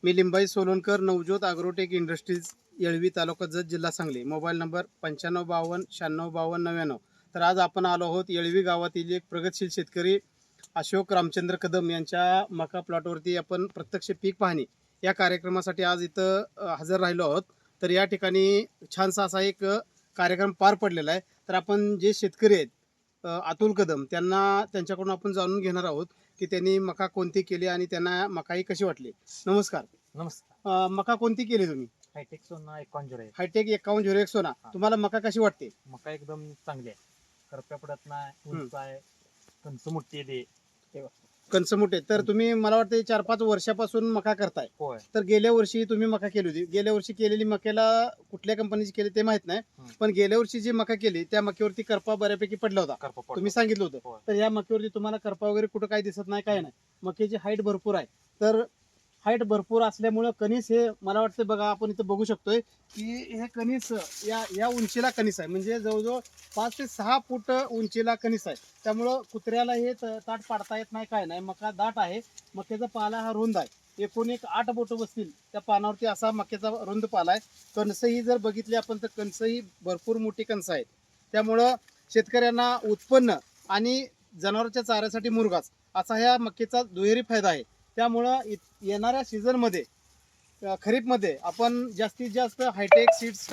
मी लिंबाई Solankar, Navjot agrotech industries, Yelvi, तालुका जत, जिल्हा Sangli. Mobile number 9552 965299. तर आज आपण आलो आहोत येळवी गावातील एक प्रगतशील शेतकरी अशोक रामचंद्र कदम यांच्या मका प्लॉटवरती आपण प्रत्यक्ष पीक पाहणी या कार्यक्रमासाठी आज इथं हजर राहिलो आहोत. तर या ठिकाणी छानसा असा एक कार्यक्रम पार पडलेला आहे. तर आपण जे शेतकरी आहेत अतुल कदम त्यांच्याकडून आपण जाणून घेणार आहोत की त्यांनी मका कोणती केली आणि त्यांना मकाई कशी वाटली. नमस्कार. नमस्कार. मका कोणती केली तुम्ही? हायटेक सोना 51 आहे. हायटेक 5101 सोना. हा. तुम्हाला मका कशी वाटते? मका एकदम चांगली आहे. करप्या पडत नाही, उंच आहे, कंच मोठी आहे ते. कंचमुटे. तर तुम्ही मला वाटतं 4-5 वर्षापासून मका करताय. होय. तर गेल्या वर्षी तुम्ही मका केली होती. गेल्या वर्षी केलेली मक्याला कुठल्या कंपनीची केली ते माहित नाही. पण गेल्या वर्षी जी मका केली त्या मक्यावरती करपा बऱ्यापैकी पडला होता. करपा पडला. तुम्ही सांगितलं होतं. होय. तर या मक्यावरती तुम्हाला करपा वगैरे कुठं काही दिसत नाही, काय नाही. मक्याची हाईट भरपूर आहे. तर हाईट भरपूर असल्यामुळं कणीस हे मला वाटतं बघा आपण इथं बघू शकतोय की हे कणीस या उंचीला कणीस आहे. म्हणजे जवळजवळ 5 ते 6 फूट उंचीला कणीस आहे. त्यामुळं कुत्र्याला हे ताट पाडता येत नाही, काय नाही. मका दाट आहे. मक्याचा पाला हा रुंद आहे. एकूण 8 बोटं बसतील त्या पानावरती असा मक्याचा रुंद पाला आहे. कणसं ही जर बघितली आपण तर कणसं ही भरपूर मोठी कणसं आहेत. त्यामुळं शेतकऱ्यांना उत्पन्न आणि जनावरांच्या चाऱ्यासाठी मुरघास असा ह्या मक्याचा दुहेरी फायदा आहे. त्यामुळं येणाऱ्या सीझनमध्ये खरीपमध्ये आपण जास्तीत जास्त हायटेक सीड्स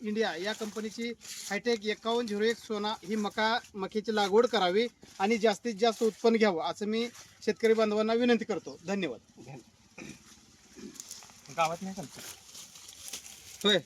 इंडिया या कंपनीची हायटेक 5101 सोना ही मक्याची लागवड करावी आणि जास्तीत जास्त उत्पन्न घ्यावं असं मी शेतकरी बांधवांना विनंती करतो. धन्यवाद. गावात नाही कंच. होय.